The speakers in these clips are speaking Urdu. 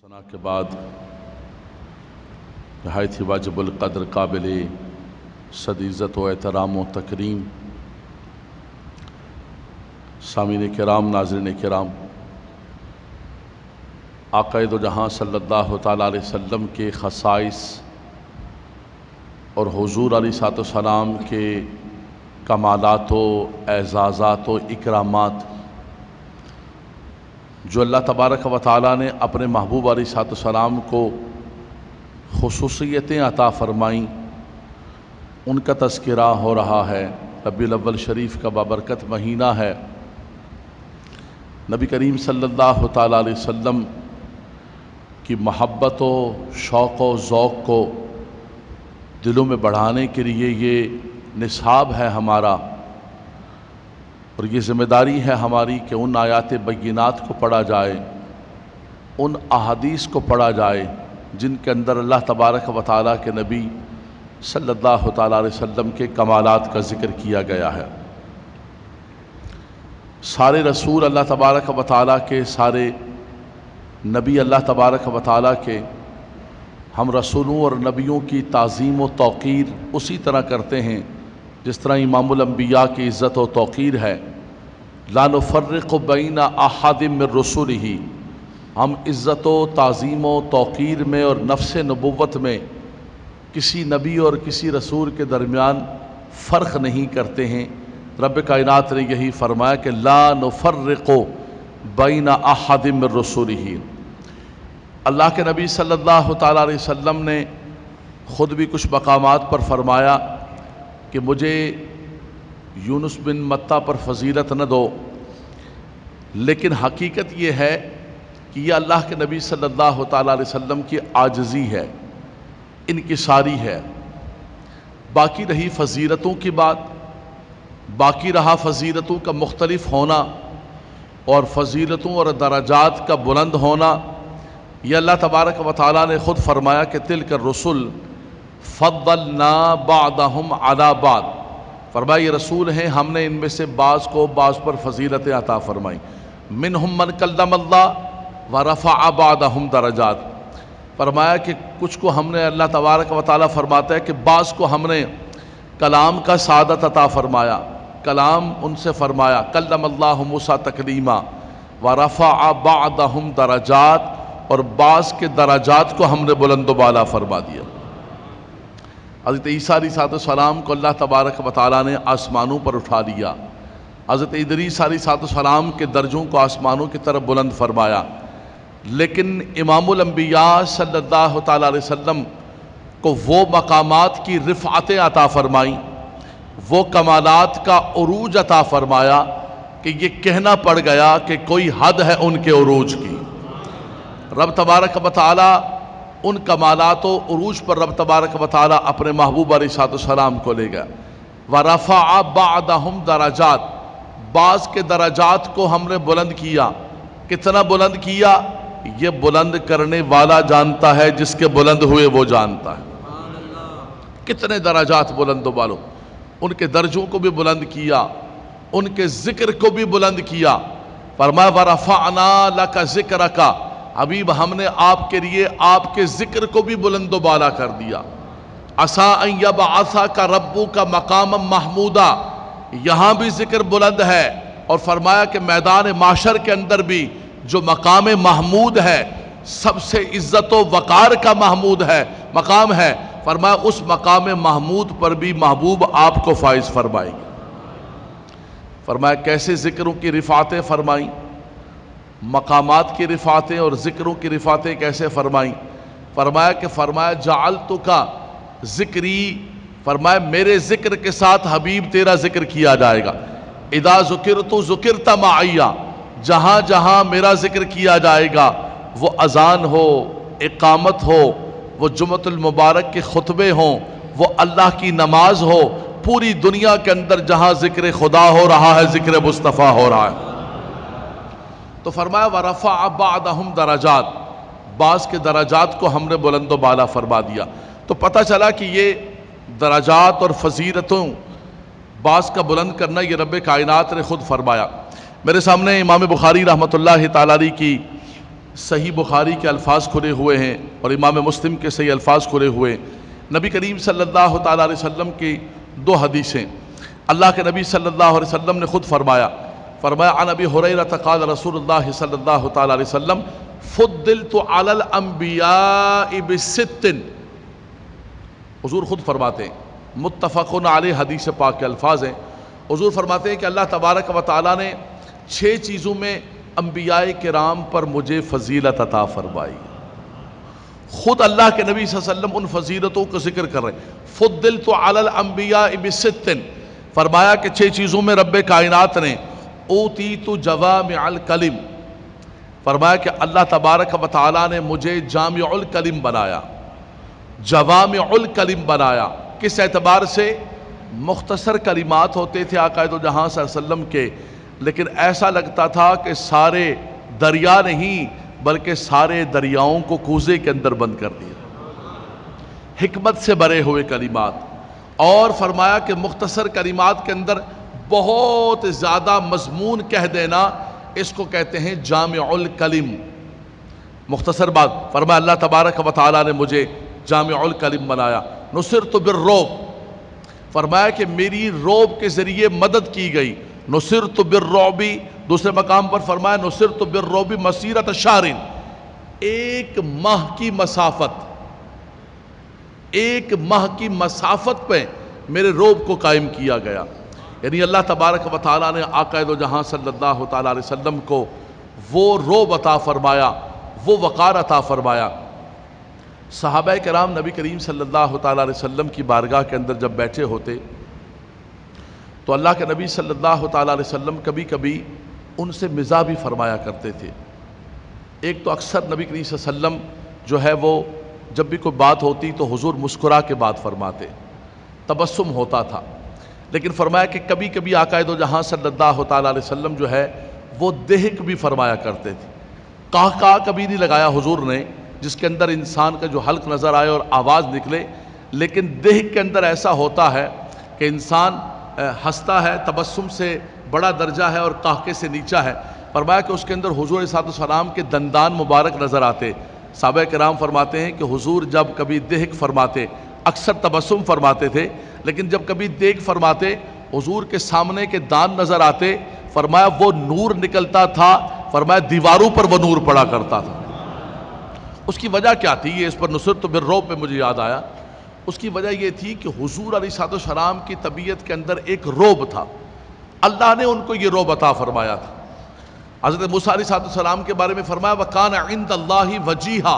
ثنا کے بعد نہایت ہی واجب القدر قابل صد عزت و احترام و تکریم سامعین کرام، ناظرین کرام، آقا دو جہاں صلی اللہ تعالیٰ علیہ وسلم کے خصائص اور حضور علیہ الصلوۃ والسلام کے کمالات و اعزازات و اکرامات جو اللہ تبارک و تعالیٰ نے اپنے محبوب علیہ الصلوۃ والسلام کو خصوصیتیں عطا فرمائیں، ان کا تذکرہ ہو رہا ہے۔ ربیع الاول شریف کا بابرکت مہینہ ہے۔ نبی کریم صلی اللہ تعالیٰ علیہ وسلم کی محبت و شوق و ذوق کو دلوں میں بڑھانے کے لیے یہ نصاب ہے ہمارا، اور یہ ذمہ داری ہے ہماری کہ ان آیات بینات کو پڑھا جائے، ان احادیث کو پڑھا جائے جن کے اندر اللہ تبارک و تعالیٰ کے نبی صلی اللہ تعالیٰ علیہ وسلم کے کمالات کا ذکر کیا گیا ہے۔ سارے رسول اللہ تبارک و تعالیٰ کے، سارے نبی اللہ تبارک و تعالیٰ کے، ہم رسولوں اور نبیوں کی تعظیم و توقیر اسی طرح کرتے ہیں جس طرح امام الانبیاء کی عزت و توقیر ہے۔ لا نفرق بین احد من رسلہ، ہم عزت و تعظیم و توقیر میں اور نفس نبوت میں کسی نبی اور کسی رسول کے درمیان فرق نہیں کرتے ہیں۔ رب کائنات نے یہی فرمایا کہ لا نفرق بین احد من رسلہ۔ اللہ کے نبی صلی اللہ تعالیٰ علیہ وسلم نے خود بھی کچھ مقامات پر فرمایا کہ مجھے یونس بن متیٰ پر فضیلت نہ دو، لیکن حقیقت یہ ہے کہ یہ اللہ کے نبی صلی اللہ تعالیٰ علیہ وسلم کی عاجزی ہے، انکساری ہے۔ باقی رہی فضیلتوں کی بات، باقی رہا فضیلتوں کا مختلف ہونا اور فضیلتوں اور درجات کا بلند ہونا، یہ اللہ تبارک و تعالیٰ نے خود فرمایا کہ تلک الرسل فضلنا بعضهم علی بعض، فرمایا یہ رسول ہیں، ہم نے ان میں سے بعض کو بعض پر فضیلتیں عطا فرمائیں۔ منہم من کلم اللہ ورفع بعضهم درجات، فرمایا کہ کچھ کو ہم نے، اللہ تبارک و تعالیٰ فرماتا ہے کہ بعض کو ہم نے کلام کا سعادت عطا فرمایا، کلام ان سے فرمایا، کلم اللہ موسیٰ تکلیما ورفع بعضهم درجات، اور بعض کے درجات کو ہم نے بلند و بالا فرما دیا۔ حضرت عیسیٰ علیہ السلام کو اللہ تبارک و تعالیٰ نے آسمانوں پر اٹھا لیا، حضرت ادریس علیہ السلام کے درجوں کو آسمانوں کی طرف بلند فرمایا، لیکن امام الانبیاء صلی اللہ تعالیٰ علیہ وسلم کو وہ مقامات کی رفعتیں عطا فرمائیں، وہ کمالات کا عروج عطا فرمایا کہ یہ کہنا پڑ گیا کہ کوئی حد ہے ان کے عروج کی۔ رب تبارک و تعالیٰ ان کمالات و عروج پر رب تبارک و تعالیٰ اپنے محبوب علیہ السلام کو لے گیا۔ وَرَفَعَ بَعْضَهُمْ درجات، بعض کے درجات کو ہم نے بلند کیا۔ کتنا بلند کیا؟ یہ بلند کرنے والا جانتا ہے، جس کے بلند ہوئے وہ جانتا ہے۔ کتنے درجات بلند و بالو، ان کے درجوں کو بھی بلند کیا، ان کے ذکر کو بھی بلند کیا۔ فرمایا وَرَفَعْنَا لَكَ ذِكْرَكَ، حبیب ہم نے آپ کے لیے آپ کے ذکر کو بھی بلند و بالا کر دیا۔ عَسَىٰ أَن يَبْعَثَكَ رَبُّكَ مَقَامًا مَحْمُودًا، یہاں بھی ذکر بلند ہے، اور فرمایا کہ میدان معاشر کے اندر بھی جو مقام محمود ہے، سب سے عزت و وقار کا محمود ہے، مقام ہے، فرمایا اس مقام محمود پر بھی محبوب آپ کو فائز فرمائیں گے۔ فرمایا کیسے ذکروں کی رفعتیں فرمائیں، مقامات کی رفعتیں اور ذکروں کی رفعتیں کیسے فرمائیں؟ فرمایا جعلتک ذکری، فرمایا میرے ذکر کے ساتھ حبیب تیرا ذکر کیا جائے گا۔ اذا ذکرت ذکرت معی، جہاں جہاں میرا ذکر کیا جائے گا، وہ اذان ہو، اقامت ہو، وہ جمعۃ المبارک کے خطبے ہوں، وہ اللہ کی نماز ہو، پوری دنیا کے اندر جہاں ذکر خدا ہو رہا ہے، ذکر مصطفیٰ ہو رہا ہے۔ تو فرمایا وَرَفَعَ بَعْضَهُمْ درجات، بعض کے درجات کو ہم نے بلند و بالا فرما دیا۔ تو پتہ چلا کہ یہ درجات اور فضیلتوں بعض کا بلند کرنا یہ رب کائنات نے خود فرمایا۔ میرے سامنے امام بخاری رحمۃ اللہ تعالیٰ علیہ کی صحیح بخاری کے الفاظ کھلے ہوئے ہیں اور امام مسلم کے صحیح الفاظ کھلے ہوئے ہیں۔ نبی کریم صلی اللہ تعالیٰ علیہ وسلم کی دو حدیثیں، اللہ کے نبی صلی اللہ علیہ وسلم نے خود فرمایا عن ابی ہریرہ قال رسول اللہ صلی اللہ تعالیٰ علیہ وسلم فضلت علی الانبیاء بست، حضور خود فرماتے ہیں، متفق علیہ حدیث پاک کے الفاظ ہیں، حضور فرماتے ہیں کہ اللہ تبارک و تعالیٰ نے 6 چیزوں میں انبیاء کرام پر مجھے فضیلت عطا فرمائی۔ خود اللہ کے نبی صلی اللہ علیہ وسلم ان فضیلتوں کا ذکر کر رہے ہیں۔ فضلت علی الانبیاء بست، فرمایا کہ 6 چیزوں میں رب کائنات نے اوتیت جوامع الکلم، فرمایا کہ اللہ تبارک و تعالیٰ نے مجھے جامع الکلم بنایا، جوامع الکلم بنایا۔ کس اعتبار سے؟ مختصر کلمات ہوتے تھے آقا دو جہاں صلی اللہ علیہ وسلم کے، لیکن ایسا لگتا تھا کہ سارے دریا نہیں بلکہ سارے دریاؤں کو کوزے کے اندر بند کر دیا، حکمت سے بھرے ہوئے کلمات۔ اور فرمایا کہ مختصر کلمات کے اندر بہت زیادہ مضمون کہہ دینا، اس کو کہتے ہیں جامع الکلم، مختصر بات۔ فرمایا اللہ تبارک و تعالیٰ نے مجھے جامع الکلم بنایا۔ نصرت بالرعب، فرمایا کہ میری رعب کے ذریعے مدد کی گئی۔ نصرت بالرعب، دوسرے مقام پر فرمایا نصرت بالرعب مسیرۃ شہر، 1 ماہ کی مسافت، 1 ماہ کی مسافت پہ میرے رعب کو قائم کیا گیا۔ یعنی اللہ تبارک و تعالیٰ نے آقا دو جہاں صلی اللہ تعالیٰ علیہ وسلم کو وہ رعب عطا فرمایا، وہ وقار عطا فرمایا۔ صحابہ کرام نبی کریم صلی اللہ تعالیٰ علیہ وسلم کی بارگاہ کے اندر جب بیٹھے ہوتے تو اللہ کے نبی صلی اللہ تعالیٰ علیہ وسلم کبھی کبھی ان سے مزاح بھی فرمایا کرتے تھے۔ ایک تو اکثر نبی کریم صلی اللہ علیہ وسلم جو ہے وہ جب بھی کوئی بات ہوتی تو حضور مسکرا کے بات فرماتے، تبسم ہوتا تھا، لیکن فرمایا کہ کبھی کبھی آقا دو جہاں صلی اللہ تعالیٰ علیہ وسلم جو ہے وہ دہک بھی فرمایا کرتے تھے۔ کہا کبھی نہیں لگایا حضور نے جس کے اندر انسان کا جو حلق نظر آئے اور آواز نکلے، لیکن دہک کے اندر ایسا ہوتا ہے کہ انسان ہنستا ہے، تبسم سے بڑا درجہ ہے اور قہقہے سے نیچا ہے۔ فرمایا کہ اس کے اندر حضور علیہ السلام کے دندان مبارک نظر آتے۔ صحابہ کرام فرماتے ہیں کہ حضور جب کبھی دہک فرماتے، اکثر تبسم فرماتے تھے، لیکن جب کبھی دہک فرماتے حضور کے سامنے کے دان نظر آتے، فرمایا وہ نور نکلتا تھا، فرمایا دیواروں پر وہ نور پڑا کرتا تھا۔ اس کی وجہ کیا تھی؟ یہ اس پر نصرت بالرعب پہ مجھے یاد آیا۔ اس کی وجہ یہ تھی کہ حضور علیہ السلام کی طبیعت کے اندر ایک رعب تھا، اللہ نے ان کو یہ رعب عطا فرمایا تھا۔ حضرت موسیٰ علیہ السلام کے بارے میں فرمایا وَكَانَ عِنْدَ اللَّهِ وَجِيهًا،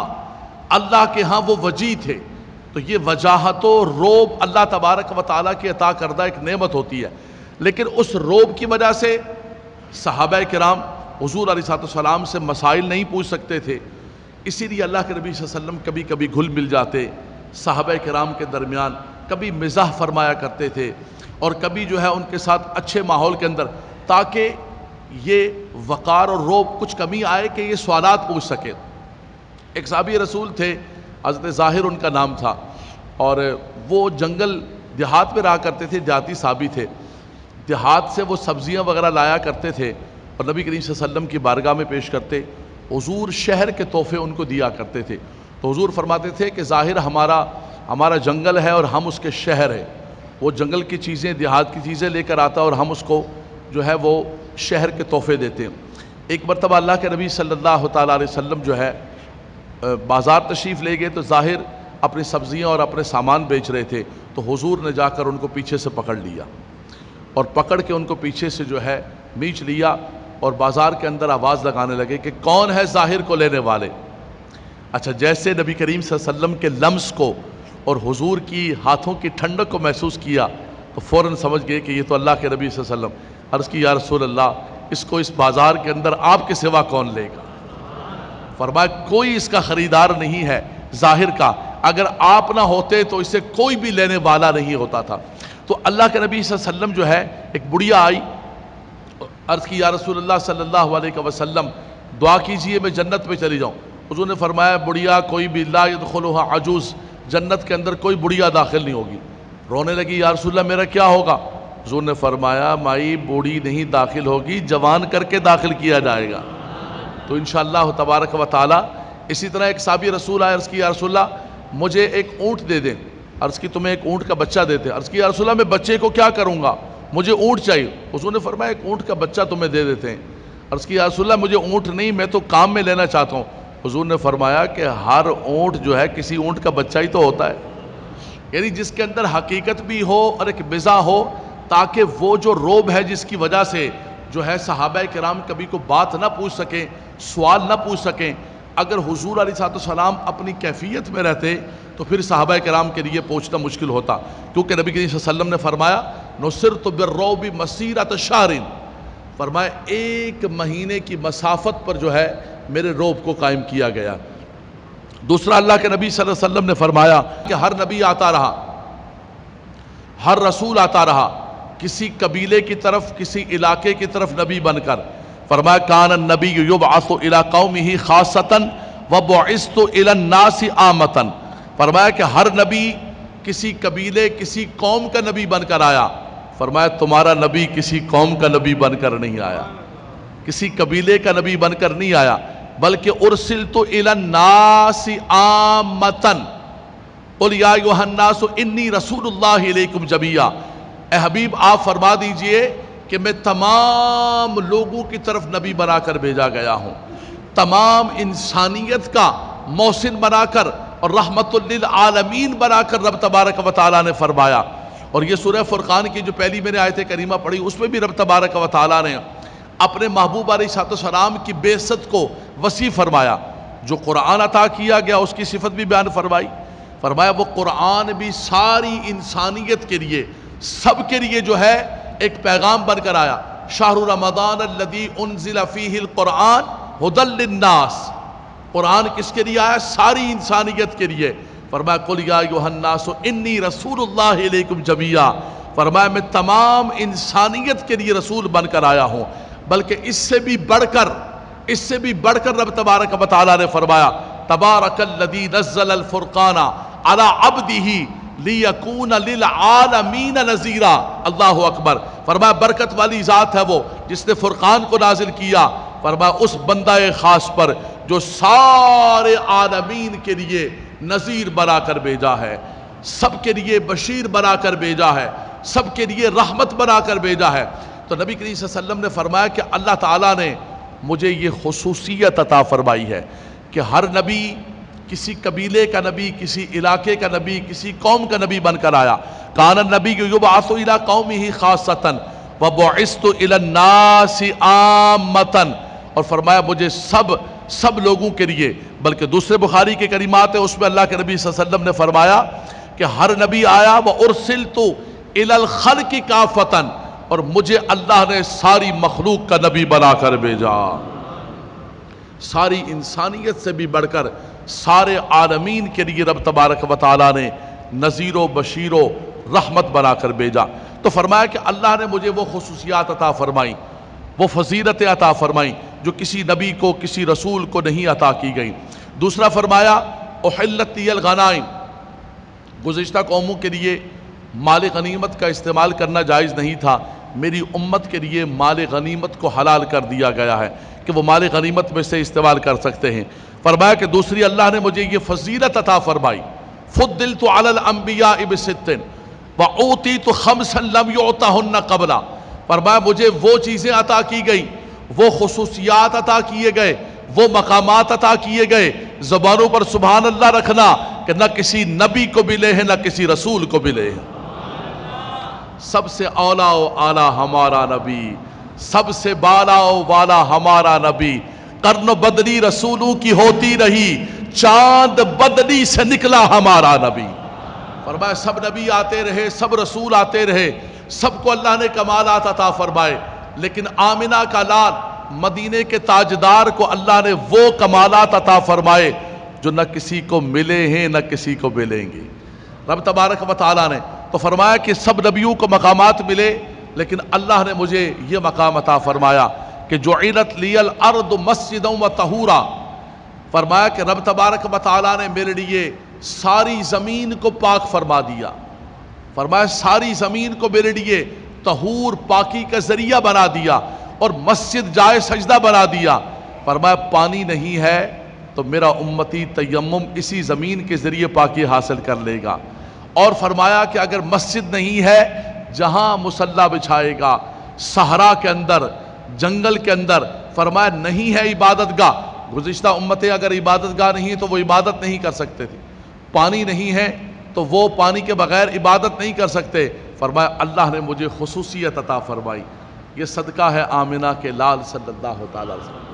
اللہ کے ہاں وہ وجی تھے۔ تو یہ وجاہت و رعب اللہ تبارک و تعالیٰ کی عطا کردہ ایک نعمت ہوتی ہے، لیکن اس رعب کی وجہ سے صحابہ کرام حضور علیہ السلام سے مسائل نہیں پوچھ سکتے تھے، اسی لیے اللہ کے نبی صلی اللہ علیہ وسلم کبھی کبھی گھل مل جاتے صحابہ کرام کے درمیان، کبھی مزاح فرمایا کرتے تھے اور کبھی جو ہے ان کے ساتھ اچھے ماحول کے اندر، تاکہ یہ وقار اور رعب کچھ کمی آئے کہ یہ سوالات پوچھ سکے۔ ایک صحابی رسول تھے، حضرت ظاہر ان کا نام تھا، اور وہ جنگل دیہات میں رہا کرتے تھے، دیہاتی صحابی تھے، دیہات سے وہ سبزیاں وغیرہ لایا کرتے تھے اور نبی کریم صلی اللہ علیہ وسلم کی بارگاہ میں پیش کرتے۔ حضور شہر کے تحفے ان کو دیا کرتے تھے، تو حضور فرماتے تھے کہ ظاہر ہمارا جنگل ہے اور ہم اس کے شہر ہیں، وہ جنگل کی چیزیں دیہات کی چیزیں لے کر آتا اور ہم اس کو جو ہے وہ شہر کے تحفے دیتے ہیں۔ ایک مرتبہ اللہ کے نبی صلی اللہ تعالیٰ علیہ وسلم جو ہے بازار تشریف لے گئے تو ظاہر اپنی سبزیاں اور اپنے سامان بیچ رہے تھے، تو حضور نے جا کر ان کو پیچھے سے پکڑ لیا اور پکڑ کے ان کو پیچھے سے جو ہے میچ لیا اور بازار کے اندر آواز لگانے لگے کہ کون ہے ظاہر کو لینے والے۔ اچھا، جیسے نبی کریم صلی اللہ علیہ وسلم کے لمس کو اور حضور کی ہاتھوں کی ٹھنڈک کو محسوس کیا تو فوراً سمجھ گئے کہ یہ تو اللہ کے نبی صلی اللہ علیہ وسلم۔ عرض کی یا رسول اللہ، اس کو اس بازار کے اندر آپ کے سوا کون لے گا؟ فرمایا کوئی اس کا خریدار نہیں ہے ظاہر کا، اگر آپ نہ ہوتے تو اسے کوئی بھی لینے والا نہیں ہوتا تھا۔ تو اللہ کے نبی صلی اللہ علیہ وسلم جو ہے، ایک بڑھیا آئی، عرض کی یا رسول اللہ صلی اللہ علیہ وسلم دعا کیجئے میں جنت میں چلی جاؤں۔ حضور نے فرمایا بڑھیا کوئی بھی لا يدخلها عجوز، جنت کے اندر کوئی بڑھیا داخل نہیں ہوگی۔ رونے لگی یا رسول اللہ میرا کیا ہوگا؟ حضور نے فرمایا مائی بوڑھی نہیں داخل ہوگی، جوان کر کے داخل کیا جائے گا۔ تو انشاءاللہ تبارک و تعالی اسی طرح ایک صحابی رسول آئے، عرض کی یا رسول اللہ مجھے ایک اونٹ دے دیں. عرض کی تمہیں ایک اونٹ کا بچہ دیتے. عرض کی یا رسول اللہ میں بچے کو کیا کروں گا، مجھے اونٹ چاہیے. حضور نے فرمایا ایک اونٹ کا بچہ تمہیں دے دیتے ہیں. عرض کی یا رسول اللہ مجھے اونٹ نہیں، میں تو کام میں لینا چاہتا ہوں. حضور نے فرمایا کہ ہر اونٹ جو ہے کسی اونٹ کا بچہ ہی تو ہوتا ہے، یعنی جس کے اندر حقیقت بھی ہو اور ایک مزاح ہو، تاکہ وہ جو روب ہے جس کی وجہ سے جو ہے صحابہ کرام کبھی کو بات نہ پوچھ سکیں، سوال نہ پوچھ سکیں. اگر حضور علیہ السلام اپنی کیفیت میں رہتے تو پھر صحابہ کرام کے لیے پوچھنا مشکل ہوتا، کیونکہ نبی کریم صلی اللہ علیہ وسلم نے فرمایا نصرت بالرعب مسیرۃ شہر، فرمایا ایک مہینے کی مسافت پر جو ہے میرے روب کو قائم کیا گیا. دوسرا اللہ کے نبی صلی اللہ علیہ وسلم نے فرمایا کہ ہر نبی آتا رہا، ہر رسول آتا رہا کسی قبیلے کی طرف، کسی علاقے کی طرف نبی بن کر. فرمایا کان النبی یبعث الی قومہ خاصۃ وبعثت الی الناس عامۃ. فرمایا کہ ہر نبی کسی قبیلے، کسی قوم کا نبی بن کر آیا. فرمایا تمہارا نبی کسی قوم کا نبی بن کر نہیں آیا، کسی قبیلے کا نبی بن کر نہیں آیا، بلکہ ارسلت الی الناس عامۃ. قل یا ایھا الناس انی رسول اللہ الیکم جمیعا. اے حبیب آپ فرما دیجئے کہ میں تمام لوگوں کی طرف نبی بنا کر بھیجا گیا ہوں، تمام انسانیت کا محسن بنا کر اور رحمت للعالمین بنا کر رب تبارک و تعالیٰ نے فرمایا. اور یہ سورہ فرقان کی جو پہلی میں نے آیت کریمہ پڑھی اس میں بھی رب تبارک و تعالیٰ نے اپنے محبوب علیہ السلام کی بعثت کو وسیع فرمایا. جو قرآن عطا کیا گیا اس کی صفت بھی بیان فرمائی. فرمایا وہ قرآن بھی ساری انسانیت کے لیے، سب کے لیے جو ہے ایک پیغام بن کر آیا. شہر رمضان الذی انزل فیہ القرآن ھدی للناس. قرآن کس کے لیے آیا؟ ساری انسانیت کے لیے. فرمایا قل یا ایھا الناس انی رسول اللہ الیکم جمیعا. فرمایا میں تمام انسانیت کے لیے رسول بن کر آیا ہوں. بلکہ اس سے بھی بڑھ کر رب تبارک و تعالیٰ نے فرمایا تبارک الذی نزل الفرقان علی عبدہ لیکون للعالمین نذیرا. اللہ اکبر. فرمایا برکت والی ذات ہے وہ جس نے فرقان کو نازل کیا. فرمایا اس بندہ خاص پر جو سارے عالمین کے لیے نذیر بنا کر بھیجا ہے، سب کے لیے بشیر بنا کر بھیجا ہے، سب کے لیے رحمت بنا کر بھیجا ہے. تو نبی کریم صلی اللہ علیہ وسلم نے فرمایا کہ اللہ تعالیٰ نے مجھے یہ خصوصیت عطا فرمائی ہے کہ ہر نبی کسی قبیلے کا نبی، کسی علاقے کا نبی، کسی قوم کا نبی بن کر آیا. کان النبی یبعث الی قومہ خاصۃ وبعثت الی الناس عامۃ. اور فرمایا مجھے سب لوگوں کے لیے، بلکہ دوسرے بخاری کے کلمات ہیں اس میں اللہ کے نبی صلی اللہ علیہ وسلم نے فرمایا کہ ہر نبی آیا وارسلت الی الخلق کافۃ. اور مجھے اللہ نے ساری مخلوق کا نبی بنا کر بھیجا. ساری انسانیت سے بھی بڑھ کر سارے عالمین کے لیے رب تبارک و تعالیٰ نے نذیر و بشیر و رحمت بنا کر بھیجا. تو فرمایا کہ اللہ نے مجھے وہ خصوصیات عطا فرمائیں، وہ فضیلتیں عطا فرمائیں جو کسی نبی کو، کسی رسول کو نہیں عطا کی گئیں. دوسرا فرمایا احلت لی الغنائم. گزشتہ قوموں کے لیے مال غنیمت کا استعمال کرنا جائز نہیں تھا، میری امت کے لیے مال غنیمت کو حلال کر دیا گیا ہے کہ وہ مال غنیمت میں سے استعمال کر سکتے ہیں. فرمایا کہ دوسری اللہ نے مجھے یہ فضیلت عطا فرمائی فضلت علی الانبیاء بست وأوتیت خمسا لم یعطہن قبلا. فرمایا مجھے وہ چیزیں عطا کی گئی، وہ خصوصیات عطا کیے گئے، وہ مقامات عطا کیے گئے، زبانوں پر سبحان اللہ رکھنا کہ نہ کسی نبی کو ملے ہیں نہ کسی رسول کو ملے ہیں. سب سے اولا و اعلیٰ ہمارا نبی، سب سے بالا و والا ہمارا نبی. قرن بدلی رسولوں کی ہوتی رہی، چاند بدلی سے نکلا ہمارا نبی. فرمایا سب نبی آتے رہے، سب رسول آتے رہے، سب کو اللہ نے کمالات عطا فرمائے، لیکن آمنہ کا لال مدینے کے تاجدار کو اللہ نے وہ کمالات عطا فرمائے جو نہ کسی کو ملے ہیں نہ کسی کو ملیں گے رب تبارک و تعالیٰ نے. تو فرمایا کہ سب نبیوں کو مقامات ملے، لیکن اللہ نے مجھے یہ مقام عطا فرمایا کہ جعلت لی الارض مسجدا وطہورا. فرمایا کہ رب تبارک و تعالیٰ نے میرے لیے ساری زمین کو پاک فرما دیا. فرمایا ساری زمین کو میرے لیے طہور، پاکی کا ذریعہ بنا دیا اور مسجد جائے سجدہ بنا دیا. فرمایا پانی نہیں ہے تو میرا امتی تیمم اسی زمین کے ذریعے پاکی حاصل کر لے گا۔ اور فرمایا کہ اگر مسجد نہیں ہے جہاں مصلی بچھائے گا، صحرا کے اندر، جنگل کے اندر، فرمایا نہیں ہے عبادت گاہ، گزشتہ امتیں اگر عبادت گاہ نہیں ہے تو وہ عبادت نہیں کر سکتے تھے، پانی نہیں ہے تو وہ پانی کے بغیر عبادت نہیں کر سکتے، فرمایا اللہ نے مجھے خصوصیت عطا فرمائی۔ یہ صدقہ ہے آمنہ کے لال صلی اللہ تعالیٰ علیہ وسلم۔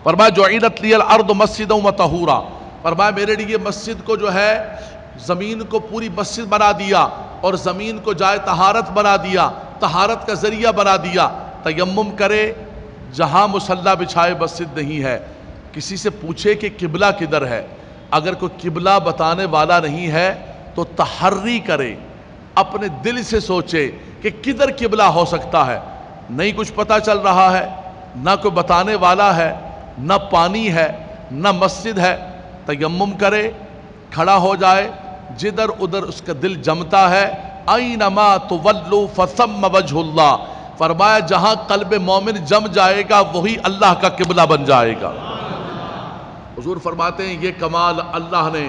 فرمایا جعلت لی الارض مسجدا وطہورا، فرمایا میرے لیے مسجد کو جو ہے زمین کو پوری مسجد بنا دیا اور زمین کو جائے طہارت بنا دیا، طہارت کا ذریعہ بنا دیا۔ تیمم کرے جہاں مصلی بچھائے مسجد نہیں ہے، کسی سے پوچھے کہ قبلہ کدھر ہے، اگر کوئی قبلہ بتانے والا نہیں ہے تو تحری کرے، اپنے دل سے سوچے کہ کدھر قبلہ ہو سکتا ہے۔ نہیں کچھ پتہ چل رہا ہے، نہ کوئی بتانے والا ہے، نہ پانی ہے، نہ مسجد ہے، تیمم کرے، کھڑا ہو جائے، جدھر ادھر اس کا دل جمتا ہے، اینما تولوا فثم وجہ اللہ، فرمایا جہاں قلب مومن جم جائے گا وہی اللہ کا قبلہ بن جائے گا۔ حضور فرماتے ہیں یہ کمال اللہ نے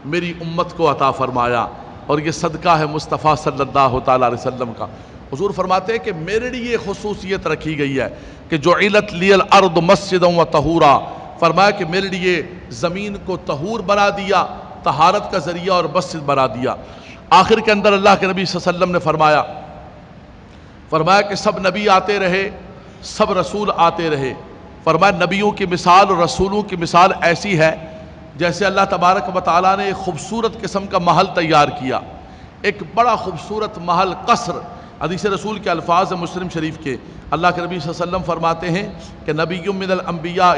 میری امت کو عطا فرمایا اور یہ صدقہ ہے مصطفیٰ صلی اللہ تعالیٰ علیہ وسلم کا۔ حضور فرماتے ہیں کہ میرے لیے یہ خصوصیت رکھی گئی ہے کہ جعلت لی الارض مسجدا وطہورا، فرمایا کہ میرے لیے زمین کو طہور بنا دیا، طہارت کا ذریعہ اور مسجد بنا دیا۔ آخر کے اندر اللہ کے نبی صلی اللہ علیہ وسلم نے فرمایا کہ سب نبی آتے رہے، سب رسول آتے رہے، فرمایا نبیوں کی مثال اور رسولوں کی مثال ایسی ہے جیسے اللہ تبارک و تعالیٰ نے ایک خوبصورت قسم کا محل تیار کیا، ایک بڑا خوبصورت محل، قصر۔ حدیث رسول کے الفاظ مسلم شریف کے، اللہ کے نبی صلی اللہ علیہ وسلم فرماتے ہیں کہ نبی من الانبیاء،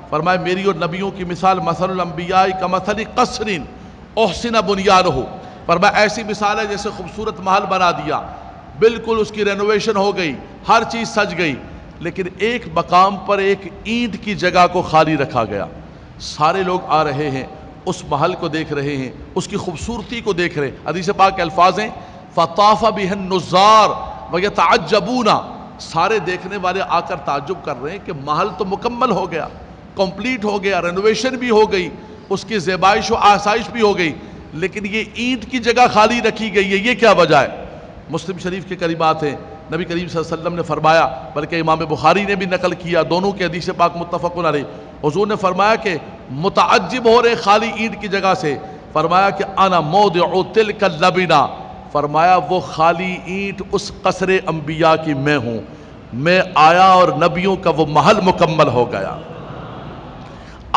فرمایا میری اور نبیوں کی مثال مثل الانبیاء کمثل قصر احسن بنیانہ، فرمایا ایسی مثال ہے جیسے خوبصورت محل بنا دیا، بالکل اس کی رینوویشن ہو گئی، ہر چیز سج گئی، لیکن ایک مقام پر ایک اینٹ کی جگہ کو خالی رکھا گیا۔ سارے لوگ آ رہے ہیں، اس محل کو دیکھ رہے ہیں، اس کی خوبصورتی کو دیکھ رہے ہیں۔ حدیث پاک کے الفاظ ہیں فطاف بہ النظار ویتعجبون، سارے دیکھنے والے آ کر تعجب کر رہے ہیں کہ محل تو مکمل ہو گیا، کمپلیٹ ہو گیا، رینوویشن بھی ہو گئی، اس کی زیبائش و آسائش بھی ہو گئی، لیکن یہ اینٹ کی جگہ خالی رکھی گئی ہے، یہ کیا وجہ ہے؟ مسلم شریف کے کلمات ہیں، نبی کریم صلی اللہ علیہ وسلم نے فرمایا، بلکہ امام بخاری نے بھی نقل کیا، دونوں کے حدیث پاک متفق علیہ، حضور نے فرمایا کہ متعجب ہو رہے خالی اینٹ کی جگہ سے، فرمایا کہ انا موضع تلک اللبنہ، فرمایا وہ خالی اینٹ اس قصر انبیاء کی میں ہوں، میں آیا اور نبیوں کا وہ محل مکمل ہو گیا۔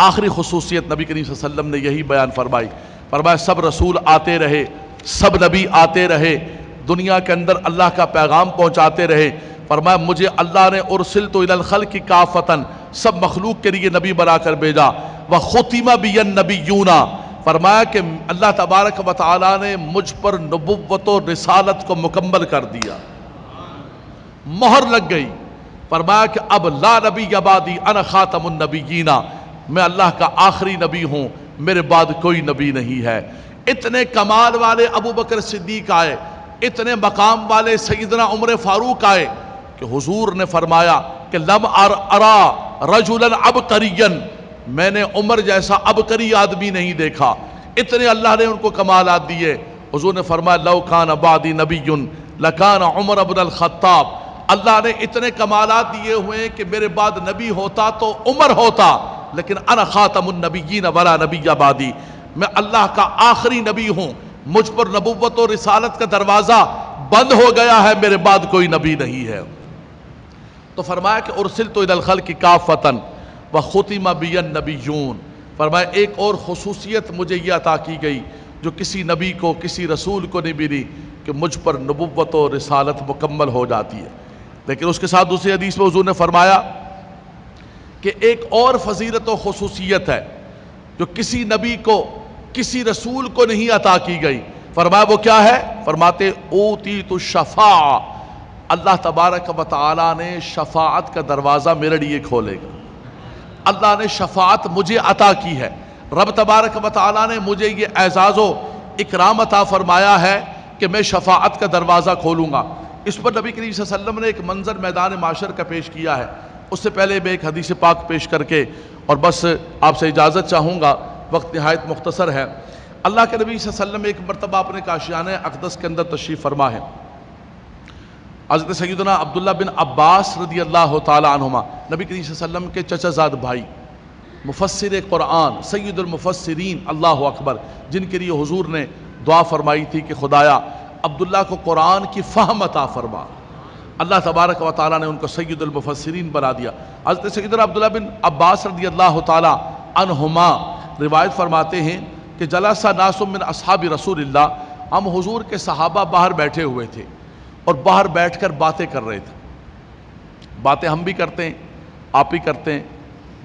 آخری خصوصیت نبی کریم صلی اللہ علیہ وسلم نے یہی بیان فرمائی، فرمایا سب رسول آتے رہے، سب نبی آتے رہے، دنیا کے اندر اللہ کا پیغام پہنچاتے رہے، فرمایا مجھے اللہ نے ارسلت الی الخلق کافۃ، سب مخلوق کے لیے نبی بنا کر بھیجا، وختم بی النبیون، فرمایا کہ اللہ تبارک و تعالیٰ نے مجھ پر نبوت و رسالت کو مکمل کر دیا، مہر لگ گئی، فرمایا کہ اب لا نبی بعدی انا خاتم النبیین، میں اللہ کا آخری نبی ہوں، میرے بعد کوئی نبی نہیں ہے۔ اتنے کمال والے ابو بکر صدیق آئے، اتنے مقام والے سیدنا عمر فاروق آئے کہ حضور نے فرمایا کہ لم ارا رجلا عبقریا، میں نے عمر جیسا عبقری آدمی نہیں دیکھا، اتنے اللہ نے ان کو کمالات دیے۔ حضور نے فرمایا لو کان بعدی نبی لکان عمر بن الخطاب، اللہ نے اتنے کمالات دیے ہوئے ہیں کہ میرے بعد نبی ہوتا تو عمر ہوتا، لیکن انا خاتم النبیین ولا نبی بعدی، میں اللہ کا آخری نبی ہوں، مجھ پر نبوت و رسالت کا دروازہ بند ہو گیا ہے، میرے بعد کوئی نبی نہیں ہے۔ تو فرمایا کہ ارسلت الی الخلق کافۃ وختم بی النبیون، فرمایا ایک اور خصوصیت مجھے یہ عطا کی گئی جو کسی نبی کو، کسی رسول کو نہیں ملی، کہ مجھ پر نبوت و رسالت مکمل ہو جاتی ہے۔ لیکن اس کے ساتھ دوسری حدیث میں حضور نے فرمایا کہ ایک اور فضیلت و خصوصیت ہے جو کسی نبی کو، کسی رسول کو نہیں عطا کی گئی، فرمایا وہ کیا ہے؟ فرماتے اوتیت الشفاعہ، اللہ تبارک و تعالیٰ نے شفاعت کا دروازہ میرے لیے کھولے گا، اللہ نے شفاعت مجھے عطا کی ہے، رب تبارک و تعالیٰ نے مجھے یہ اعزاز و اکرام عطا فرمایا ہے کہ میں شفاعت کا دروازہ کھولوں گا۔ اس پر نبی کریم صلی اللہ علیہ وسلم نے ایک منظر میدان معاشر کا پیش کیا ہے، اس سے پہلے میں ایک حدیث پاک پیش کر کے اور بس آپ سے اجازت چاہوں گا، وقت نہایت مختصر ہے۔ اللہ کے نبی صلی اللہ علیہ وسلم ایک مرتبہ اپنے کاشیانہ اقدس کے اندر تشریف فرما ہے۔ حضرت سیدنا عبداللہ بن عباس رضی اللہ تعالی عنہما، نبی کریم صلی اللہ علیہ وسلم کے چچا زاد بھائی، مفسر قرآن، سید المفسرین، اللہ اکبر، جن کے لیے حضور نے دعا فرمائی تھی کہ خدایا عبداللہ کو قرآن کی فہم عطا فرما، اللہ تبارک و تعالیٰ نے ان کو سید المفسرین بنا دیا۔ حضرت سیدنا عبداللہ بن عباس رضی اللہ تعالی عنہما روایت فرماتے ہیں کہ جلسہ ناس من اصحاب رسول اللہ، ہم حضور کے صحابہ باہر بیٹھے ہوئے تھے اور باہر بیٹھ کر باتیں کر رہے تھے۔ باتیں ہم بھی کرتے ہیں، آپ بھی کرتے ہیں،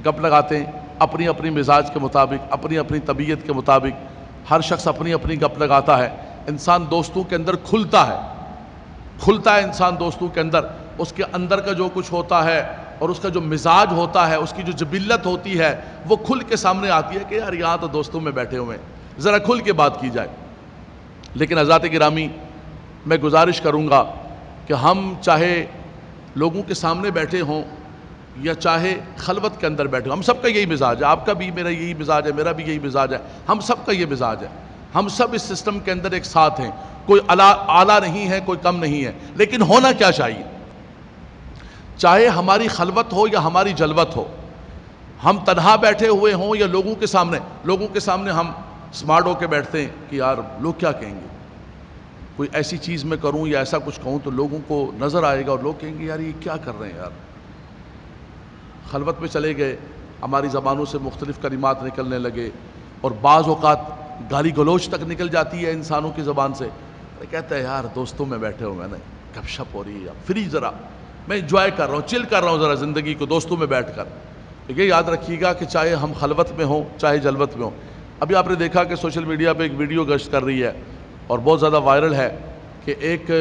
گپ لگاتے ہیں اپنی اپنی مزاج کے مطابق، اپنی اپنی طبیعت کے مطابق، ہر شخص اپنی اپنی گپ لگاتا ہے۔ انسان دوستوں کے اندر کھلتا ہے انسان دوستوں کے اندر، اس کے اندر کا جو کچھ ہوتا ہے اور اس کا جو مزاج ہوتا ہے، اس کی جو جبلت ہوتی ہے، وہ کھل کے سامنے آتی ہے کہ یار یہاں تو دوستوں میں بیٹھے ہوئے ہیں، ذرا کھل کے بات کی جائے۔ لیکن حضرات گرامی، میں گزارش کروں گا کہ ہم چاہے لوگوں کے سامنے بیٹھے ہوں یا چاہے خلوت کے اندر بیٹھے ہوں، ہم سب کا یہی مزاج ہے، آپ کا بھی میرا یہی مزاج ہے، میرا بھی یہی مزاج ہے، ہم سب کا یہ مزاج ہے، ہم سب اس سسٹم کے اندر ایک ساتھ ہیں، کوئی اعلیٰ نہیں ہے، کوئی کم نہیں ہے۔ لیکن ہونا کیا چاہیے؟ چاہے ہماری خلوت ہو یا ہماری جلوت ہو، ہم تنہا بیٹھے ہوئے ہوں یا لوگوں کے سامنے ہم سمارٹ ہو کے بیٹھتے ہیں کہ یار لوگ کیا کہیں گے، کوئی ایسی چیز میں کروں یا ایسا کچھ کہوں تو لوگوں کو نظر آئے گا اور لوگ کہیں گے یار یہ کیا کر رہے ہیں یار۔ خلوت میں چلے گئے، ہماری زبانوں سے مختلف کلمات نکلنے لگے اور بعض اوقات گالی گلوچ تک نکل جاتی ہے انسانوں کی زبان سے۔ کہتا ہے یار دوستوں میں بیٹھے ہوں، میں نے گپ شپ ہو رہی ہے، فری ذرا میں انجوائے کر رہا ہوں، چل کر رہا ہوں ذرا زندگی کو دوستوں میں بیٹھ کر۔ یہ یاد رکھیے گا کہ چاہے ہم خلوت میں ہوں چاہے جلوت میں ہوں۔ ابھی آپ نے دیکھا کہ سوشل میڈیا پہ ایک ویڈیو گشت کر رہی ہے اور بہت زیادہ وائرل ہے کہ ایک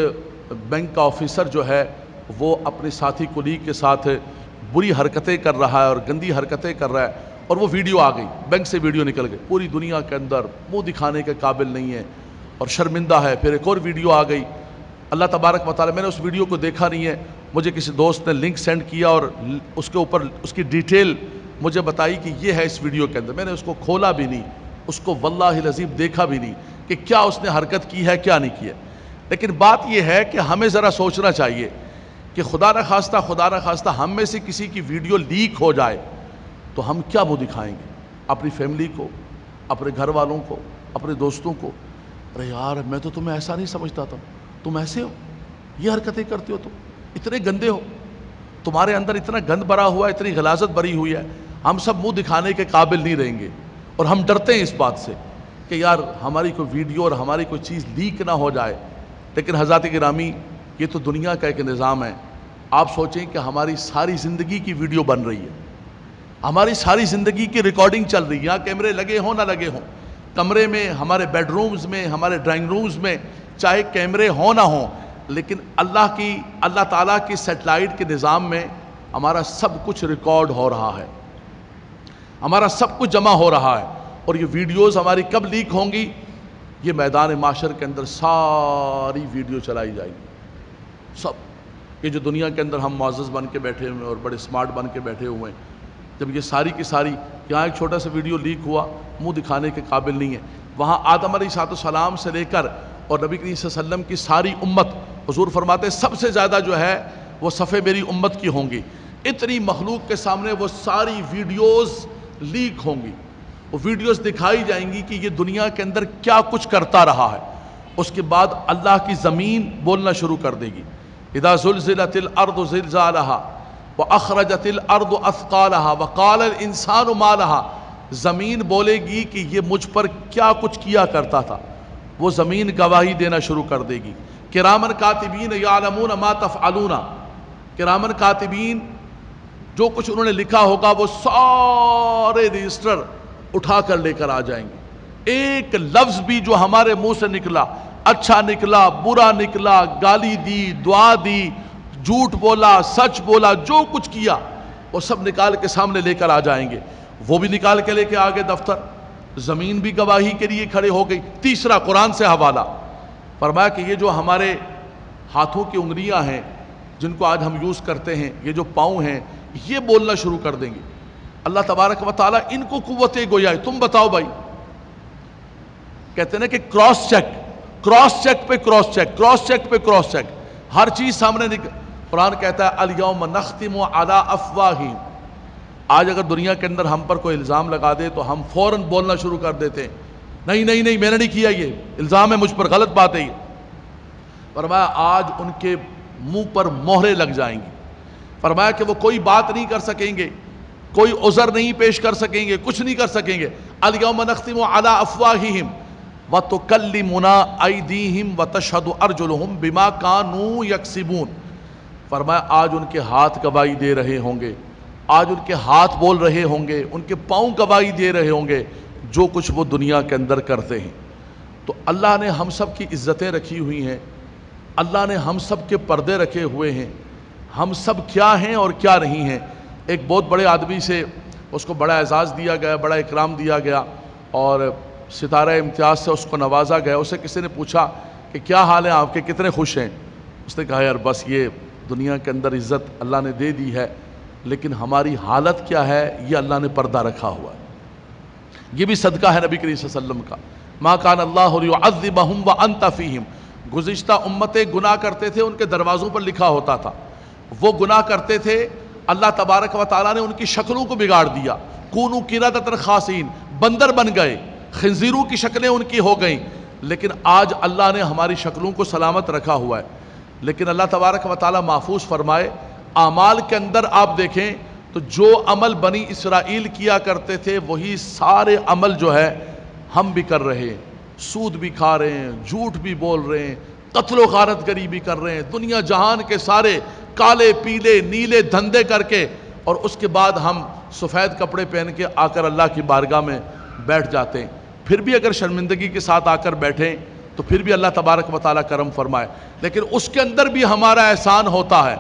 بینک کا آفیسر جو ہے وہ اپنے ساتھی کولیگ کے ساتھ بری حرکتیں کر رہا ہے اور گندی حرکتیں کر رہا ہے، اور وہ ویڈیو آ گئی، بینک سے ویڈیو نکل گئی، پوری دنیا کے اندر منہ دکھانے کے قابل نہیں ہے اور شرمندہ ہے۔ پھر ایک اور ویڈیو آ گئی، اللہ تبارک و تعالی، میں نے اس ویڈیو کو دیکھا نہیں ہے، مجھے کسی دوست نے لنک سینڈ کیا اور اس کے اوپر اس کی ڈیٹیل مجھے بتائی کہ یہ ہے اس ویڈیو کے اندر۔ میں نے اس کو کھولا بھی نہیں، اس کو واللہ العظیم دیکھا بھی نہیں کہ کیا اس نے حرکت کی ہے کیا نہیں کی ہے۔ لیکن بات یہ ہے کہ ہمیں ذرا سوچنا چاہیے کہ خدا نخواستہ ہم میں سے کسی کی ویڈیو لیک ہو جائے تو ہم کیا منہ دکھائیں گے اپنی فیملی کو، اپنے گھر والوں کو، اپنے دوستوں کو؟ ارے یار میں تو تمہیں ایسا نہیں سمجھتا تھا، تم ایسے ہو، یہ حرکتیں کرتے ہو، تم اتنے گندے ہو، تمہارے اندر اتنا گند بھرا ہوا ہے، اتنی غلاظت بھری ہوئی ہے۔ ہم سب منہ دکھانے کے قابل نہیں رہیں گے اور ہم ڈرتے ہیں اس بات سے کہ یار ہماری کوئی ویڈیو اور ہماری کوئی چیز لیک نہ ہو جائے۔ لیکن حضرات گرامی، یہ تو دنیا کا ایک نظام ہے۔ آپ سوچیں کہ ہماری ساری زندگی کی ویڈیو بن رہی ہے، ہماری ساری زندگی کی ریکارڈنگ چل رہی ہے، یہاں کیمرے لگے ہوں نہ لگے ہوں، کمرے میں، ہمارے بیڈ رومز میں، ہمارے ڈرائنگ رومز میں، چاہے کیمرے ہوں نہ ہوں، لیکن اللہ تعالیٰ کی سیٹلائٹ کے نظام میں ہمارا سب کچھ ریکارڈ ہو رہا ہے، ہمارا سب کچھ جمع ہو رہا ہے۔ اور یہ ویڈیوز ہماری کب لیک ہوں گی؟ یہ میدان معاشر کے اندر ساری ویڈیو چلائی جائے گی، سب۔ یہ جو دنیا کے اندر ہم معزز بن کے بیٹھے ہوئے ہیں اور بڑے سمارٹ بن کے بیٹھے ہوئے ہیں، جب یہ ساری کی ساری، یہاں ایک چھوٹا سا ویڈیو لیک ہوا، منہ دکھانے کے قابل نہیں ہے، وہاں آدم علیہ السلام سے لے کر اور نبی کریم صلی اللہ علیہ وسلم کی ساری امت، حضور فرماتے ہیں سب سے زیادہ جو ہے وہ صفحے میری امت کی ہوں گی۔ اتنی مخلوق کے سامنے وہ ساری ویڈیوز لیک ہوں گی، وہ ویڈیوز دکھائی جائیں گی کہ یہ دنیا کے اندر کیا کچھ کرتا رہا ہے۔ اس کے بعد اللہ کی زمین بولنا شروع کر دے گی، اذا زلزلت الارض زلزالہا وَأَخْرَجَتِ الْأَرْضُ أَثْقَالَهَا وَقَالَ الْإِنسَانُ مَا لَهَا، زمین بولے گی کہ یہ مجھ پر کیا کچھ کیا کرتا تھا، وہ زمین گواہی دینا شروع کر دے گی۔ کرامن کاتبین یعلمون ما تفعلون، کرامن کاتبین جو کچھ انہوں نے لکھا ہوگا وہ سارے رجسٹر اٹھا کر لے کر آ جائیں گے۔ ایک لفظ بھی جو ہمارے منہ سے نکلا، اچھا نکلا، برا نکلا، گالی دی، دعا دی، جھوٹ بولا، سچ بولا، جو کچھ کیا وہ سب نکال کے سامنے لے کر آ جائیں گے۔ وہ بھی نکال کے لے کے آگے دفتر، زمین بھی گواہی کے لیے کھڑے ہو گئی۔ تیسرا قرآن سے حوالہ فرمایا کہ یہ جو ہمارے ہاتھوں کی انگلیاں ہیں جن کو آج ہم یوز کرتے ہیں، یہ جو پاؤں ہیں، یہ بولنا شروع کر دیں گے۔ اللہ تبارک و تعالیٰ ان کو قوت گویائی، تم بتاؤ بھائی، کہتے ہیں نا کہ کراس چیک پہ کراس چیک، کراس چیک پہ کراس چیک، ہر چیز سامنے قرآن کہتا ہے الیوم نختم علی افواہہم، آج اگر دنیا کے اندر ہم پر کوئی الزام لگا دے تو ہم فوراً بولنا شروع کر دیتے ہیں، نہیں نہیں نہیں میں نے نہیں کیا، یہ الزام ہے مجھ پر، غلط بات ہے یہ۔ فرمایا آج ان کے منہ پر مہریں لگ جائیں گی، فرمایا کہ وہ کوئی بات نہیں کر سکیں گے، کوئی عذر نہیں پیش کر سکیں گے، کچھ نہیں کر سکیں گے۔ الیوم نختم علی افواہہم وتکلمنا ایدیہم وتشہد ارجلہم بما کانوا یکسبون، فرمایا آج ان کے ہاتھ گواہی دے رہے ہوں گے، آج ان کے ہاتھ بول رہے ہوں گے، ان کے پاؤں گواہی دے رہے ہوں گے جو کچھ وہ دنیا کے اندر کرتے ہیں۔ تو اللہ نے ہم سب کی عزتیں رکھی ہوئی ہیں، اللہ نے ہم سب کے پردے رکھے ہوئے ہیں، ہم سب کیا ہیں اور کیا نہیں ہیں۔ ایک بہت بڑے آدمی سے اس کو بڑا اعزاز دیا گیا، بڑا اکرام دیا گیا اور ستارہ امتیاز سے اس کو نوازا گیا۔ اسے کسی نے پوچھا کہ کیا حال ہے آپ کے، کتنے خوش ہیں؟ اس نے کہا یار بس یہ دنیا کے اندر عزت اللہ نے دے دی ہے، لیکن ہماری حالت کیا ہے یہ اللہ نے پردہ رکھا ہوا ہے۔ یہ بھی صدقہ ہے نبی کریم صلی اللہ علیہ وسلم کا، ما کان اللہ لیعذبہم وانت فیہم۔ گزشتہ امتیں گناہ کرتے تھے، ان کے دروازوں پر لکھا ہوتا تھا، وہ گناہ کرتے تھے، اللہ تبارک و تعالیٰ نے ان کی شکلوں کو بگاڑ دیا، کونوا قردۃ خاسئین، بندر بن گئے، خنزیروں کی شکلیں ان کی ہو گئیں، لیکن آج اللہ نے ہماری شکلوں کو سلامت رکھا ہوا ہے۔ لیکن اللہ تبارک و تعالیٰ محفوظ فرمائے، اعمال کے اندر آپ دیکھیں تو جو عمل بنی اسرائیل کیا کرتے تھے وہی سارے عمل جو ہے ہم بھی کر رہے ہیں، سود بھی کھا رہے ہیں، جھوٹ بھی بول رہے ہیں، قتل و غارت گری بھی کر رہے ہیں، دنیا جہان کے سارے کالے پیلے نیلے دھندے کر کے، اور اس کے بعد ہم سفید کپڑے پہن کے آ کر اللہ کی بارگاہ میں بیٹھ جاتے ہیں۔ پھر بھی اگر شرمندگی کے ساتھ آ کر بیٹھیں تو پھر بھی اللہ تبارک و تعالیٰ کرم فرمائے، لیکن اس کے اندر بھی ہمارا احسان ہوتا ہے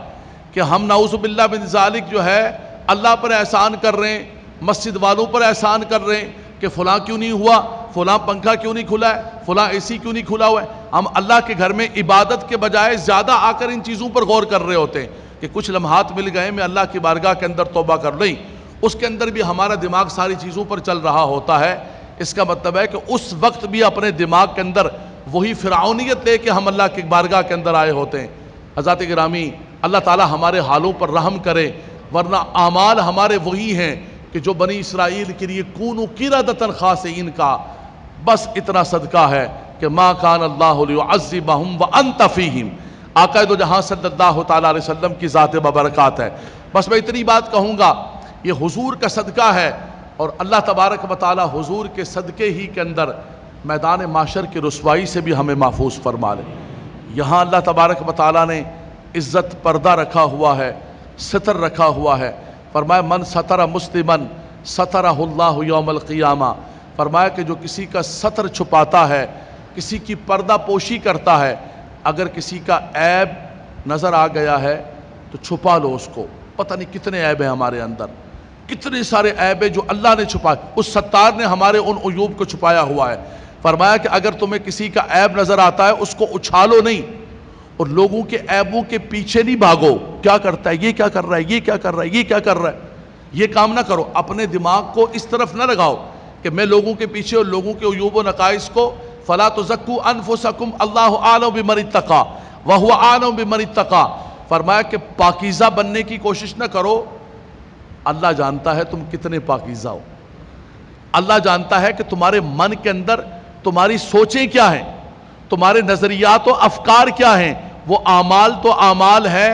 کہ ہم نعوذ باللہ من ذالک جو ہے اللہ پر احسان کر رہے ہیں، مسجد والوں پر احسان کر رہے ہیں کہ فلاں کیوں نہیں ہوا، فلاں پنکھا کیوں نہیں کھلا ہے، فلاں اے سی کیوں نہیں کھلا ہوا ہے۔ ہم اللہ کے گھر میں عبادت کے بجائے زیادہ آ کر ان چیزوں پر غور کر رہے ہوتے ہیں کہ کچھ لمحات مل گئے میں اللہ کی بارگاہ کے اندر توبہ کر لیں، اس کے اندر بھی ہمارا دماغ ساری چیزوں پر چل رہا ہوتا ہے۔ اس کا مطلب ہے کہ اس وقت بھی اپنے دماغ کے اندر وہی فرعونیت لے کے ہم اللہ کی بارگاہ کے اندر آئے ہوتے ہیں۔ حضرات گرامی، اللہ تعالیٰ ہمارے حالوں پر رحم کرے، ورنہ اعمال ہمارے وہی ہیں کہ جو بنی اسرائیل کے لیے کونوا قردۃ خاسئین کا بس اتنا صدقہ ہے کہ ما کان اللہ لیعذبہم وانت فیہم۔ آقا دو جہاں صلی اللہ تعالیٰ علیہ وسلم کی ذات ببرکات ہے۔ بس میں اتنی بات کہوں گا، یہ حضور کا صدقہ ہے، اور اللہ تبارک و تعالیٰ حضور کے صدقے ہی کے اندر میدان معاشر کی رسوائی سے بھی ہمیں محفوظ فرما لے۔ یہاں اللہ تبارک و تعالیٰ نے عزت پردہ رکھا ہوا ہے، ستر رکھا ہوا ہے۔ فرمایا من ستر مسلما سترہ اللہ یوم القیامہ، فرمایا کہ جو کسی کا ستر چھپاتا ہے، کسی کی پردہ پوشی کرتا ہے، اگر کسی کا عیب نظر آ گیا ہے تو چھپا لو اس کو۔ پتہ نہیں کتنے عیب ہیں ہمارے اندر، کتنے سارے عیب ہیں جو اللہ نے چھپائے، اس ستار نے ہمارے ان عیوب کو چھپایا ہوا ہے۔ فرمایا کہ اگر تمہیں کسی کا عیب نظر آتا ہے اس کو اچھالو نہیں، اور لوگوں کے عیبوں کے پیچھے نہیں بھاگو، کیا کرتا ہے، یہ کیا کر رہا ہے، یہ کیا کر رہا ہے، یہ کیا کر رہا ہے، یہ کام نہ کرو۔ اپنے دماغ کو اس طرف نہ لگاؤ کہ میں لوگوں کے پیچھے اور لوگوں کے عیوب و نقائص کو، فلا تزکوا انفسکم اللہ اعلم بمن اتقی وہو اعلم بمن اتقی۔ فرمایا کہ پاکیزہ بننے کی کوشش نہ کرو، اللہ جانتا ہے تم کتنے پاکیزہ ہو، اللہ جانتا ہے کہ تمہارے من کے اندر تمہاری سوچیں کیا ہیں، تمہارے نظریات و افکار کیا ہیں۔ وہ اعمال تو اعمال ہے،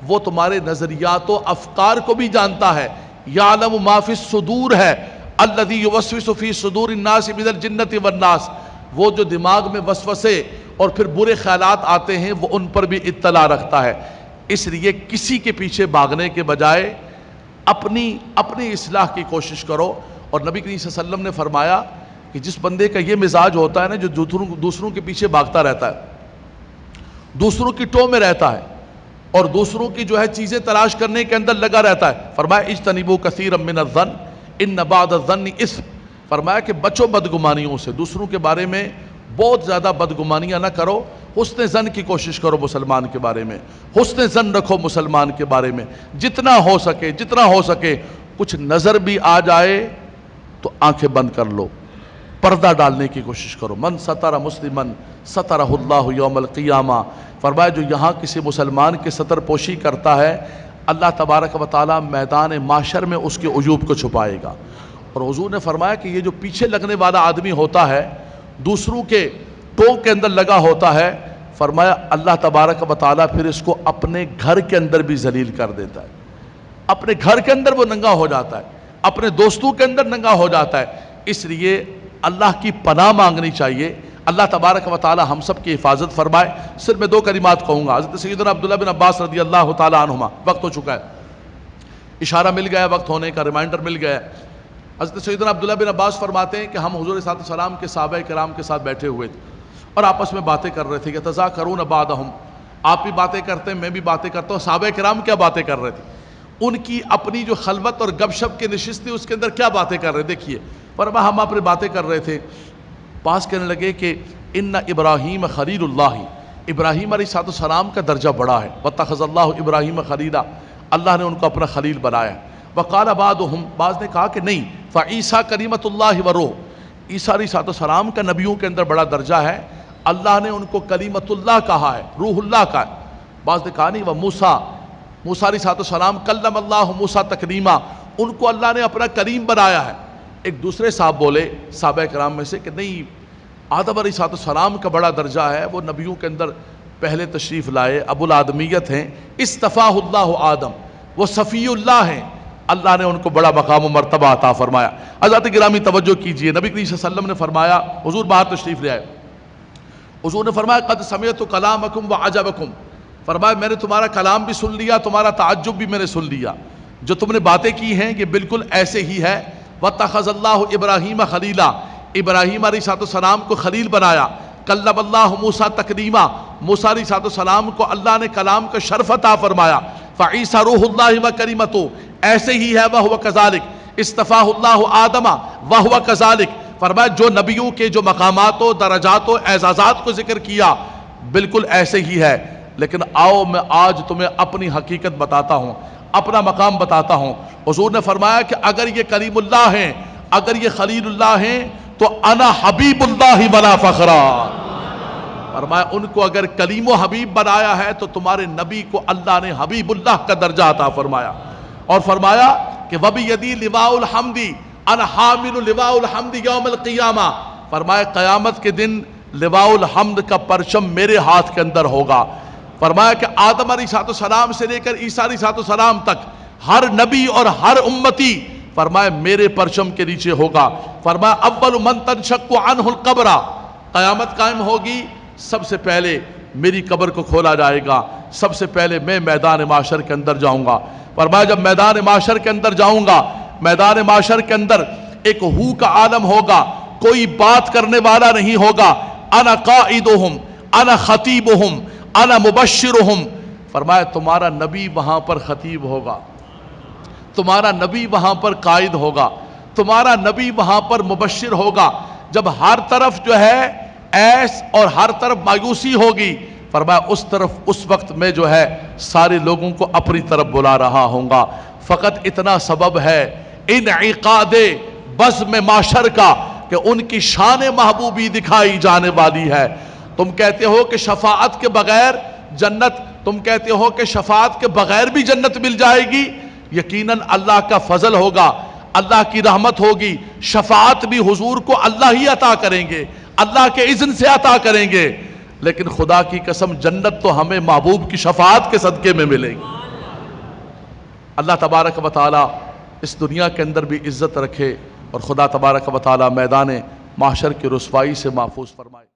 وہ تمہارے نظریات و افکار کو بھی جانتا ہے۔ یعلم ما فی الصدور ہے، الذی یوسوس فی صدور الناس من الجنۃ والناس، وہ جو دماغ میں وسوسے اور پھر برے خیالات آتے ہیں وہ ان پر بھی اطلاع رکھتا ہے۔ اس لیے کسی کے پیچھے بھاگنے کے بجائے اپنی اصلاح کی کوشش کرو۔ اور نبی کریم صلی اللہ علیہ وسلم نے فرمایا کہ جس بندے کا یہ مزاج ہوتا ہے نا، جو دوسروں کے پیچھے بھاگتا رہتا ہے، دوسروں کی ٹو میں رہتا ہے اور دوسروں کی جو ہے چیزیں تلاش کرنے کے اندر لگا رہتا ہے، فرمایا اجتنبوا کثیرا من الظن ان بعض الظن اثم، فرمایا کہ بچو بدگمانیوں سے، دوسروں کے بارے میں بہت زیادہ بدگمانیاں نہ کرو، حسن زن کی کوشش کرو مسلمان کے بارے میں، حسن زن رکھو مسلمان کے بارے میں، جتنا ہو سکے کچھ نظر بھی آ جائے تو آنکھیں بند کر لو، پردہ ڈالنے کی کوشش کرو۔ من ستر مسلمن سترہ اللہ یوم القیامہ، فرمایا جو یہاں کسی مسلمان کے ستر پوشی کرتا ہے اللہ تبارک و تعالی میدان محشر میں اس کے عیوب کو چھپائے گا۔ اور حضور نے فرمایا کہ یہ جو پیچھے لگنے والا آدمی ہوتا ہے، دوسروں کے ٹوک کے اندر لگا ہوتا ہے، فرمایا اللہ تبارک و تعالی پھر اس کو اپنے گھر کے اندر بھی ذلیل کر دیتا ہے، اپنے گھر کے اندر وہ ننگا ہو جاتا ہے، اپنے دوستوں کے اندر ننگا ہو جاتا ہے۔ اس لیے اللہ کی پناہ مانگنی چاہیے، اللہ تبارک و تعالی ہم سب کی حفاظت فرمائے۔ صرف میں دو کلمات کہوں گا۔ حضرت سیدنا عبداللہ بن عباس رضی اللہ تعالی عنہما، وقت ہو چکا ہے، اشارہ مل گیا وقت ہونے کا، ریمائنڈر مل گیا۔ حضرت سیدنا عبداللہ بن عباس فرماتے ہیں کہ ہم حضور صلی اللہ علیہ وسلم کے صحابہ کرام کے ساتھ بیٹھے ہوئے تھے اور آپس میں باتیں کر رہے تھے کہ تذاکرون بعدہم، آپ بھی باتیں کرتے ہیں میں بھی باتیں کرتا ہوں۔ صحابہ کرام کیا باتیں کر رہے تھے؟ ان کی اپنی جو خلوت اور گپ شپ کی نشست تھی اس کے اندر کیا باتیں کر رہے، دیکھیے۔ فرمایا ہم اپنی باتیں کر رہے تھے، پاس کہنے لگے کہ ان ابراہیم خلیل اللہ، ابراہیم علیہ السلام کا درجہ بڑا ہے، واتخذ اللہ ابراہیم خلیلا، اللہ نے ان کو اپنا خلیل بنایا۔ وقال بعضهم، بعض نے کہا کہ نہیں، فعیسیٰ کلیمۃ اللہ وروح، عیسیٰ علیہ السلام کا نبیوں کے اندر بڑا درجہ ہے، اللہ نے ان کو کلیمۃ اللہ کہا ہے، روح اللہ کا ہے۔ بعض نے کہا نہیں، وہ موسیٰ علیہ السلام کلم اللہ موسیٰ تکلیما، ان کو اللہ نے اپنا کلیم بنایا ہے۔ ایک دوسرے صاحب بولے صحابہ کرام میں سے کہ نہیں، آدم علیہ السلام کا بڑا درجہ ہے، وہ نبیوں کے اندر پہلے تشریف لائے، ابو الآدمیت ہیں، اصطفاہ اللہ آدم، وہ صفی اللہ ہیں، اللہ نے ان کو بڑا مقام و مرتبہ عطا فرمایا۔ حضرات گرامی توجہ کیجئے، نبی کریم صلی اللہ علیہ وسلم نے فرمایا، حضور باہر تشریف لے آئے، حضور نے فرمایا قد سمعت کلامکم وعجبکم، فرمایا میں نے تمہارا کلام بھی سن لیا، تمہارا تعجب بھی میں نے سن لیا، جو تم نے باتیں کی ہیں یہ بالکل ایسے ہی ہے۔ واتخذ اللہ ابراہیم خلیلا، ابراہیم علیہ السلام کو خلیل بنایا۔ کلم اللہ موسیٰ تکلیما، موسیٰ علیہ السلام کو اللہ نے کلام کا شرف عطا فرمایا۔ فعیسیٰ روح اللہ و کلمتہ، ایسے ہی ہے وہو کذالک، اصطفاہ اللہ آدم وہو کذالک، فرمایا جو نبیوں کے جو مقامات و درجات و اعزازات کو ذکر کیا بالکل ایسے ہی ہے۔ لیکن آؤ میں آج تمہیں اپنی حقیقت بتاتا ہوں، اپنا مقام بتاتا ہوں۔ حضور نے فرمایا کہ اگر یہ کلیم اللہ ہیں، اگر یہ خلیل اللہ ہیں تو انا حبیب اللہ ولا فخرا، فرمایا ان کو اگر کلیم و حبیب بنایا ہے تو تمہارے نبی کو اللہ نے حبیب اللہ کا درجہ عطا فرمایا۔ اور فرمایا کہ وَبِيَدِي لِوَاءُ الْحَمْدِ، انا حامل لواء الحمد یوم القیامہ، فرمایا قیامت کے دن لواء الحمد کا پرچم میرے ہاتھ کے اندر ہوگا۔ فرمایا کہ آدم علیہ السلام سے لے کر عیسیٰ علیہ السلام تک ہر نبی اور ہر امتی فرمایا میرے پرچم کے نیچے ہوگا۔ فرمایا اول من تنشق عنہ القبر، قیامت قائم ہوگی، سب سے پہلے میری قبر کو کھولا جائے گا، سب سے پہلے میں میدان محشر کے اندر جاؤں گا۔ فرمایا جب میدان محشر کے اندر جاؤں گا، میدان محشر کے اندر ایک ہو کا عالم ہوگا، کوئی بات کرنے والا نہیں ہوگا۔ انا قائدہم، انا خطیبہم، انا مبشرہم، فرمایا تمہارا نبی وہاں پر خطیب ہوگا، تمہارا نبی وہاں پر قائد ہوگا، تمہارا نبی وہاں پر مبشر ہوگا۔ جب ہر طرف جو ہے ایس اور ہر طرف مایوسی ہوگی، فرمایا اس طرف اس وقت میں جو ہے سارے لوگوں کو اپنی طرف بلا رہا ہوں گا۔ فقط اتنا سبب ہے انعقاد بزم معاشر کا کہ ان کی شان محبوبی دکھائی جانے والی ہے۔ تم کہتے ہو کہ شفاعت کے بغیر جنت، تم کہتے ہو کہ شفاعت کے بغیر بھی جنت مل جائے گی، یقیناً اللہ کا فضل ہوگا، اللہ کی رحمت ہوگی، شفاعت بھی حضور کو اللہ ہی عطا کریں گے، اللہ کے اذن سے عطا کریں گے، لیکن خدا کی قسم جنت تو ہمیں محبوب کی شفاعت کے صدقے میں ملے گی۔ اللہ تبارک و تعالی اس دنیا کے اندر بھی عزت رکھے اور خدا تبارک و تعالی میدان محشر کی رسوائی سے محفوظ فرمائے۔